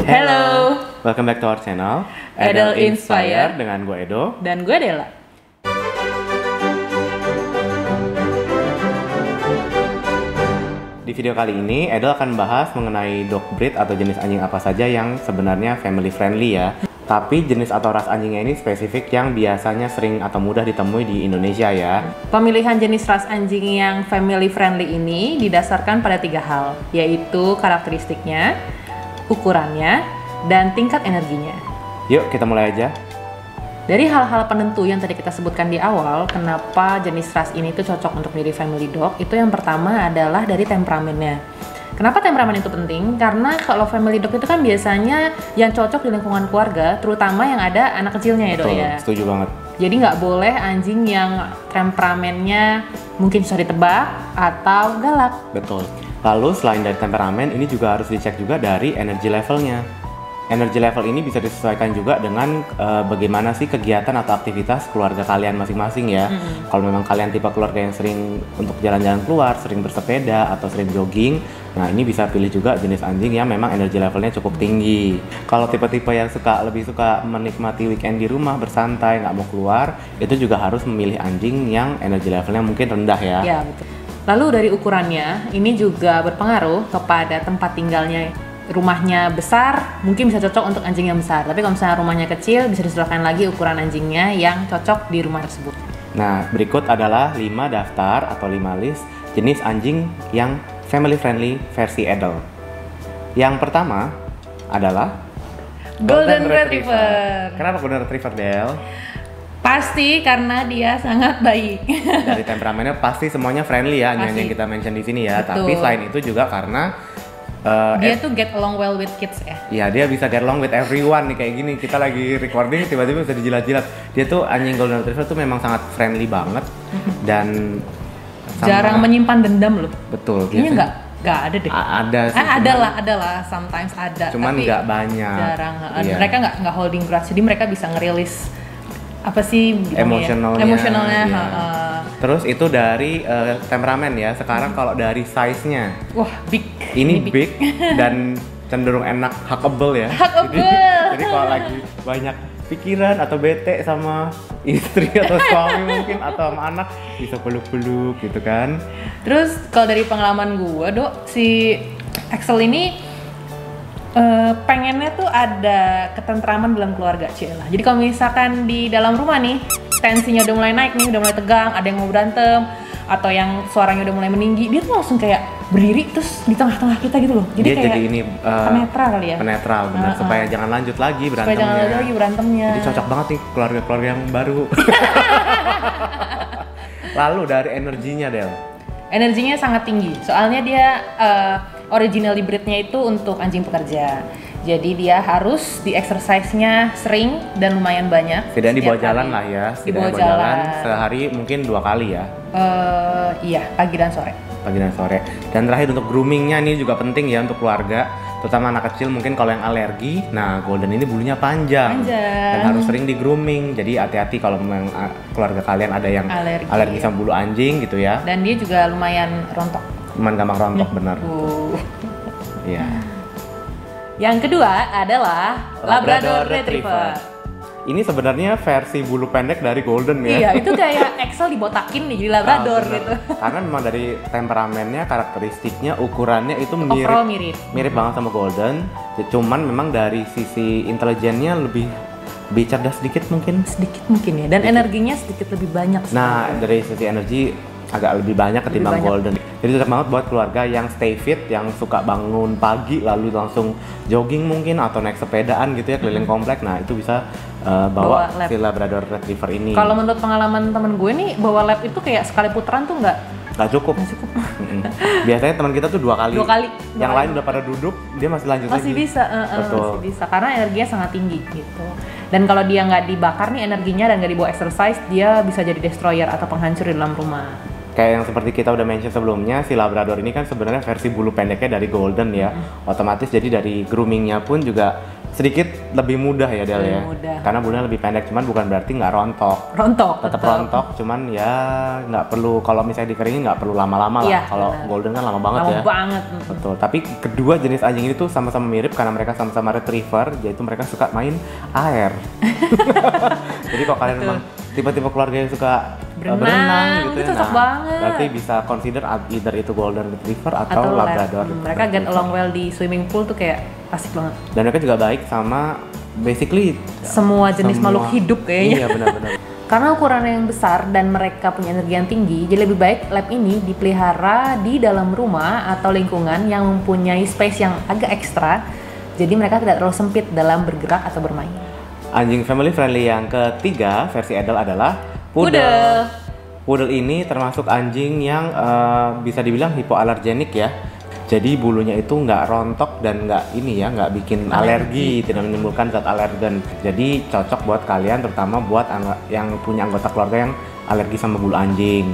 Hello, welcome back to our channel Edel Inspire dengan gue Edo. dan gue Dela. Di video kali ini Edel akan bahas mengenai dog breed atau jenis anjing apa saja yang sebenarnya family friendly ya. Tapi jenis atau ras anjingnya ini spesifik yang biasanya sering atau mudah ditemui di Indonesia ya. Pemilihan jenis ras anjing yang family friendly ini didasarkan pada 3 hal, yaitu karakteristiknya, ukurannya, dan tingkat energinya. Yuk kita mulai aja. Dari hal-hal penentu yang tadi kita sebutkan di awal, kenapa jenis ras ini tuh cocok untuk menjadi family dog, itu yang pertama adalah dari temperamennya. Kenapa temperamen itu penting? Karena kalau family dog itu kan biasanya yang cocok di lingkungan keluarga, terutama yang ada anak kecilnya ya dok ya. Setuju banget. Jadi nggak boleh anjing yang temperamennya mungkin susah ditebak atau galak. Betul. Lalu selain dari temperamen, ini juga harus dicek juga dari energy levelnya. Energy level ini bisa disesuaikan juga dengan bagaimana sih kegiatan atau aktivitas keluarga kalian masing-masing ya. Kalau memang kalian tipe keluarga yang sering untuk jalan-jalan keluar, sering bersepeda atau sering jogging, nah ini bisa pilih juga jenis anjing yang memang energy levelnya cukup tinggi. Kalau tipe-tipe yang lebih suka menikmati weekend di rumah, bersantai, nggak mau keluar, itu juga harus memilih anjing yang energy levelnya mungkin rendah ya. Ya betul. Lalu dari ukurannya, ini juga berpengaruh kepada tempat tinggalnya. Rumahnya besar, mungkin bisa cocok untuk anjing yang besar. Tapi kalau misalnya rumahnya kecil, bisa disesuaikan lagi ukuran anjingnya yang cocok di rumah tersebut. Nah, berikut adalah 5 daftar atau 5 list jenis anjing yang family friendly versi Edel. Yang pertama adalah Golden Retriever. Kenapa Golden Retriever, Del? Pasti karena dia sangat baik. Dari temperamennya pasti semuanya friendly ya, yang kita mention di sini ya. Betul. Tapi selain itu juga karena dia tuh get along well with kids ya. Iya, dia bisa get along with everyone nih kayak gini. Kita lagi recording tiba-tiba bisa dijilat-jilat. Dia tuh anjing Golden Retriever tuh memang sangat friendly banget dan jarang menyimpan dendam loh. Betul. Kayaknya nggak ada deh. Ada sih. Ada lah, sometimes ada. Cuman tapi nggak banyak. Jarang. Iya. Mereka nggak holding grudge, jadi mereka bisa ngerilis apa sih Emosionalnya. emosionalnya. Terus itu dari temperamen ya. Sekarang kalau dari size-nya, wah big. Ini big dan cenderung enak huggable ya. Jadi kalau lagi banyak pikiran atau bete sama istri atau suami mungkin atau sama anak, bisa peluk-peluk gitu kan. Terus kalau dari pengalaman gue dok, si Axel ini pengennya tuh ada ketentraman dalam keluarga Cila. Jadi kalau misalkan di dalam rumah nih tensinya udah mulai naik nih, udah mulai tegang, ada yang mau berantem atau yang suaranya udah mulai meninggi, dia tuh langsung kayak berdiri terus di tengah-tengah kita gitu loh. Jadi dia kayak jadi ini penetral kali ya. Penetral benar, supaya jangan lanjut lagi berantemnya. Supaya jangan lanjut lagi berantemnya. Jadi cocok banget nih keluarga-keluarga yang baru. Lalu dari energinya, Del. Energinya sangat tinggi. Soalnya dia original breed-nya itu untuk anjing pekerja. Jadi dia harus di exercise-nya sering dan lumayan banyak. Tidak dibawa jalan lah ya. Di bawah jalan. Sehari mungkin 2 kali ya. Iya, pagi dan sore. Pagi dan sore. Dan terakhir untuk groomingnya ini juga penting ya untuk keluarga, terutama anak kecil mungkin kalau yang alergi. Nah, Golden ini bulunya panjang dan harus sering di grooming. Jadi hati-hati kalau memang keluarga kalian ada yang alergi sama bulu anjing gitu ya. Dan dia juga lumayan rontok. Lumayan gampang rontok benar. Iya. Yang kedua adalah Labrador Retriever. Ini sebenarnya versi bulu pendek dari Golden ya. Iya, itu kayak Axel dibotakin nih jadi Labrador gitu. Karena memang dari temperamennya, karakteristiknya, ukurannya itu mirip banget sama Golden. Cuman memang dari sisi intelijennya lebih cerdas sedikit mungkin ya. Dan energinya sedikit lebih banyak. Nah, dari sisi energi agak lebih banyak ketimbang Golden. Jadi cocok banget buat keluarga yang stay fit, yang suka bangun pagi lalu langsung jogging mungkin atau naik sepedaan gitu ya keliling komplek. Nah, itu bisa bawa si Labrador Retriever ini. Kalau menurut pengalaman temen gue nih, bawa lab itu kayak sekali putaran tuh nggak cukup. Biasanya teman kita tuh 2 kali. Yang lain udah pada duduk, dia masih lanjut lagi. Masih bisa karena energinya sangat tinggi gitu. Dan kalau dia nggak dibakar nih energinya dan nggak dibawa exercise, dia bisa jadi destroyer atau penghancur di dalam rumah. Kayak yang seperti kita udah mention sebelumnya, si Labrador ini kan sebenarnya versi bulu pendeknya dari Golden ya. Otomatis jadi dari groomingnya pun juga sedikit lebih mudah ya Del ya. mudah. Karena bulunya lebih pendek, cuman bukan berarti nggak rontok. Tetap rontok, cuman ya nggak perlu, kalau misalnya dikeringin nggak perlu lama-lama lah. Iya, Kalau golden kan lama banget ya. Lama banget. Betul. Tapi kedua jenis anjing ini tuh sama-sama mirip karena mereka sama-sama retriever, yaitu mereka suka main air. Jadi kalau kalian memang tipe-tipe keluarga yang suka berenang gitu itu ya, cocok banget. berarti bisa consider either itu golden retriever atau labrador. Mereka get along well di swimming pool tuh kayak asik banget. Dan mereka juga baik sama basically semua jenis makhluk hidup kayaknya. Iya benar-benar. Karena ukurannya yang besar dan mereka punya energi yang tinggi, jadi lebih baik lab ini dipelihara di dalam rumah atau lingkungan yang mempunyai space yang agak ekstra. Jadi mereka tidak terlalu sempit dalam bergerak atau bermain. Anjing family friendly yang ketiga versi adult adalah Poodle. Poodle ini termasuk anjing yang bisa dibilang hipoalergenik ya. Jadi bulunya itu nggak rontok dan nggak bikin alergi, tidak menimbulkan zat alergen. Jadi cocok buat kalian, terutama buat yang punya anggota keluarga yang alergi sama bulu anjing.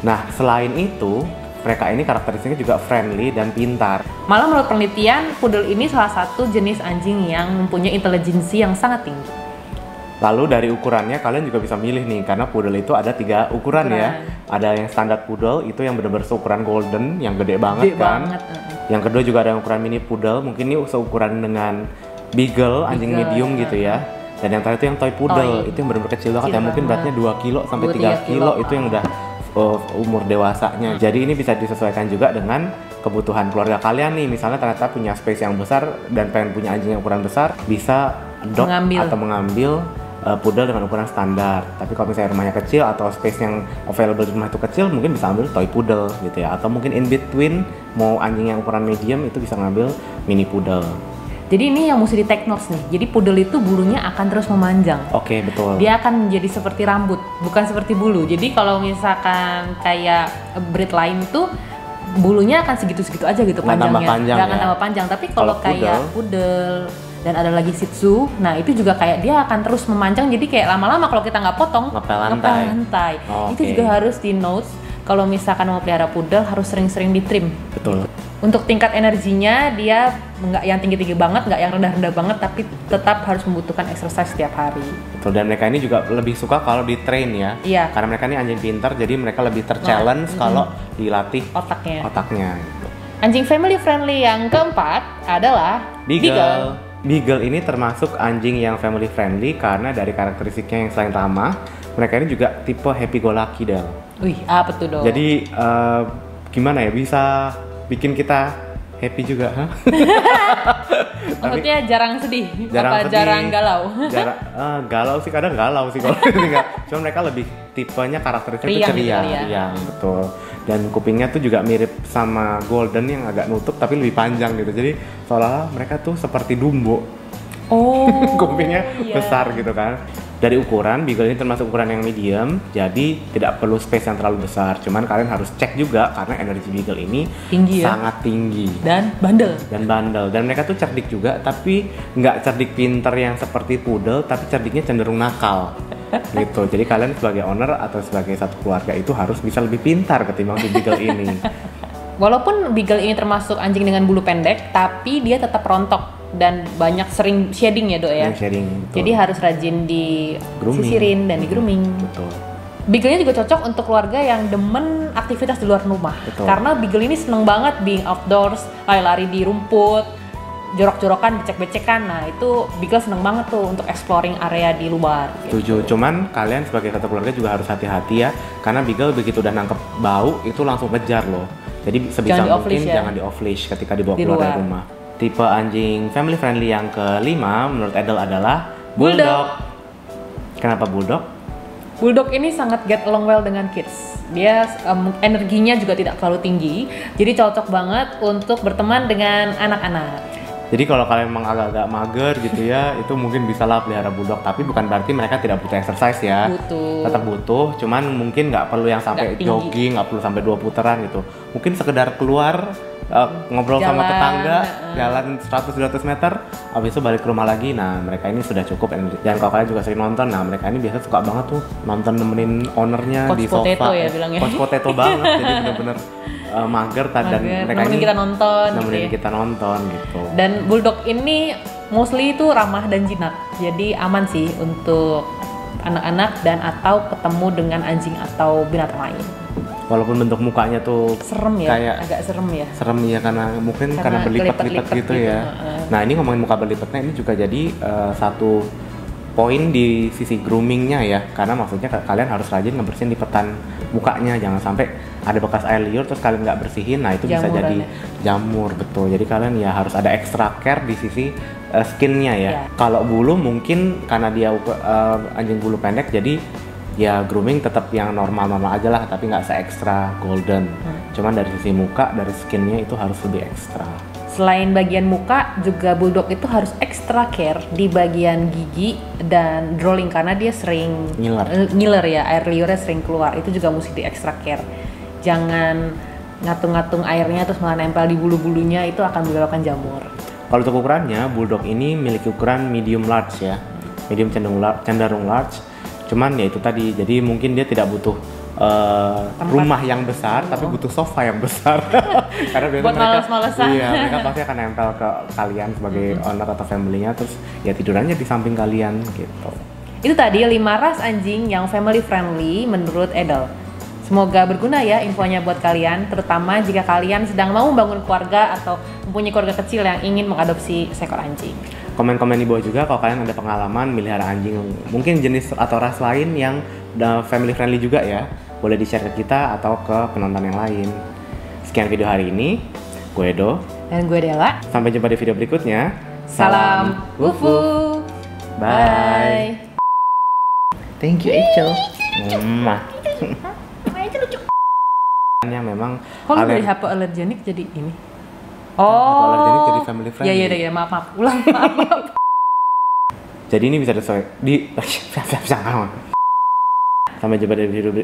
Nah selain itu, mereka ini karakteristiknya juga friendly dan pintar. Malah menurut penelitian, Poodle ini salah satu jenis anjing yang mempunyai intelijensi yang sangat tinggi. Lalu dari ukurannya kalian juga bisa milih nih, karena poodle itu ada 3 ukuran ya. Ada yang standar poodle, itu yang benar-benar seukuran golden, yang gede banget kan. Yang kedua juga ada yang ukuran mini poodle, mungkin ini seukuran dengan beagle, anjing medium gitu ya. Dan yang terakhir itu yang toy poodle, itu yang benar-benar kecil banget ya, mungkin beratnya 2 kilo sampai 3 kilo, itu yang udah umur dewasanya. Jadi ini bisa disesuaikan juga dengan kebutuhan keluarga kalian nih. Misalnya ternyata punya space yang besar dan pengen punya anjing yang ukuran besar, bisa atau mengambil poodle dengan ukuran standar. Tapi kalau misalnya rumahnya kecil atau space yang available di rumah itu kecil, mungkin bisa ambil toy poodle gitu ya. Atau mungkin in between, mau anjing yang ukuran medium itu bisa ngambil mini poodle. Jadi ini yang mesti di take notes nih. Jadi poodle itu bulunya akan terus memanjang. Oke, betul. Dia akan menjadi seperti rambut, bukan seperti bulu. Jadi kalau misalkan kayak breed lain tuh bulunya akan segitu-segitu aja gitu panjangnya. Nggak akan tambah panjang. Tapi kalau kayak poodle dan ada lagi Shih Tzu, nah itu juga kayak dia akan terus memanjang, jadi kayak lama-lama kalau kita nggak potong ngepel lantai. Itu juga harus di notes. Kalau misalkan mau pelihara poodle harus sering-sering di trim. Betul. Untuk tingkat energinya dia nggak yang tinggi-tinggi banget, nggak yang rendah-rendah banget, tapi tetap harus membutuhkan exercise setiap hari. Betul, dan mereka ini juga lebih suka kalau di train ya. Iya. Karena mereka ini anjing pintar, jadi mereka lebih terchallenge kalau dilatih otaknya. Gitu. Anjing family friendly yang keempat adalah Beagle. Beagle ini termasuk anjing yang family friendly karena dari karakteristiknya yang selain ramah, mereka ini juga tipe happy go lucky Del. Wih, apa tuh dong? Jadi gimana ya, bisa bikin kita happy juga, Maksudnya jarang sedih, jarang galau? Galau sih, kadang galau sih kalau enggak. Cuma mereka lebih tipenya karakteristiknya itu ceria, betul. Dan kupingnya tuh juga mirip sama golden yang agak nutup tapi lebih panjang gitu. Jadi seolah mereka tuh seperti Dumbo. Kupingnya besar gitu kan. Dari ukuran, Beagle ini termasuk ukuran yang medium, jadi tidak perlu space yang terlalu besar. Cuman kalian harus cek juga karena energi Beagle ini sangat tinggi dan bandel. Dan mereka tuh cerdik juga, tapi nggak cerdik pinter yang seperti poodle, tapi cerdiknya cenderung nakal. Gitu. Jadi kalian sebagai owner atau sebagai satu keluarga itu harus bisa lebih pintar ketimbang si Beagle ini. Walaupun Beagle ini termasuk anjing dengan bulu pendek, tapi dia tetap rontok dan banyak sering shading ya Dok ya. Jadi harus rajin di sisirin dan di grooming. Betul. Beagle-nya juga cocok untuk keluarga yang demen aktivitas di luar rumah. Betul. Karena Beagle ini seneng banget being outdoors, lari-lari di rumput, jorok-jorokan, becek-becekan. Nah itu Beagle seneng banget tuh untuk exploring area di luar. Setuju. Cuman kalian sebagai satu keluarga juga harus hati-hati ya, karena Beagle begitu udah nangkep bau itu langsung kejar loh. Jadi sebisa mungkin jangan di off leash ketika dibawa keluar dari rumah. Tipe anjing family friendly yang kelima menurut Edel adalah Bulldog. Kenapa Bulldog? Bulldog ini sangat get along well dengan kids. Dia energinya juga tidak terlalu tinggi, jadi cocok banget untuk berteman dengan anak-anak. Jadi kalau kalian memang agak-agak mager gitu ya, itu mungkin bisa lah pelihara Bulldog. Tapi bukan berarti mereka tidak butuh exercise ya. Tetap butuh, cuman mungkin nggak perlu yang sampai jogging, nggak perlu sampai 2 putaran gitu. Mungkin sekedar keluar, ngobrol sama tetangga, jalan 100-200 meter, habis itu balik ke rumah lagi. Nah mereka ini sudah cukup. Dan kalau kalian juga sering nonton, nah mereka ini biasa suka banget tuh nonton nemenin ownernya di sofa. Couch potato ya bilangnya. Couch potato banget, jadi bener-bener mager dan mereka nemenin ini kita nonton nemenin kita nonton gitu. Dan Bulldog ini mostly itu ramah dan jinak. Jadi aman sih untuk anak-anak dan atau ketemu dengan anjing atau binatang lain. Walaupun bentuk mukanya tuh Serem ya, kayak agak serem ya. serem ya, karena mungkin karena berlipat-lipat gitu ya. Nah, ini ngomongin muka berlipatnya, ini juga jadi satu poin di sisi groomingnya ya, karena maksudnya kalian harus rajin ngebersihin lipetan mukanya, jangan sampai ada bekas air liur terus kalian nggak bersihin, nah itu bisa jadi jamur, betul. Jadi kalian ya harus ada extra care di sisi skinnya ya. Kalau bulu mungkin karena dia anjing bulu pendek, jadi ya grooming tetap yang normal-normal aja lah, tapi nggak se-ekstra golden. Cuman dari sisi muka, dari skinnya itu harus lebih ekstra. Selain bagian muka, juga bulldog itu harus extra care di bagian gigi dan drooling karena dia sering ngiler ya, air liurnya sering keluar. Itu juga mesti di extra care. Jangan ngatung-ngatung airnya terus malah nempel di bulu-bulunya, itu akan menyebabkan jamur. Kalau untuk ukurannya, bulldog ini memiliki ukuran medium large ya, medium cenderung large. Cuman ya itu tadi, jadi mungkin dia tidak butuh rumah yang besar, tapi butuh sofa yang besar. Karena biasanya buat males-malesan. Iya, mereka pasti akan nempel ke kalian sebagai owner atau family-nya, terus ya tidurannya di samping kalian gitu. Itu tadi 5 ras anjing yang family friendly menurut Edel. Semoga berguna ya infonya buat kalian, terutama jika kalian sedang mau membangun keluarga atau mempunyai keluarga kecil yang ingin mengadopsi seekor anjing. Komen-komen di bawah juga kalau kalian ada pengalaman melihara anjing, mungkin jenis atau ras lain yang family friendly juga ya, boleh di-share ke kita atau ke penonton yang lain. Sekian video hari ini, gue Edo Dan gue Dela. Sampai jumpa di video berikutnya. Salam wufu. Bye. Thank you Echel. Yang memang kalau dari hypoallergenic jadi ini. Hypoallergenic jadi family friendly. Iya, maaf. Ulang, maaf. Jadi ini bisa di sampai jumpa di video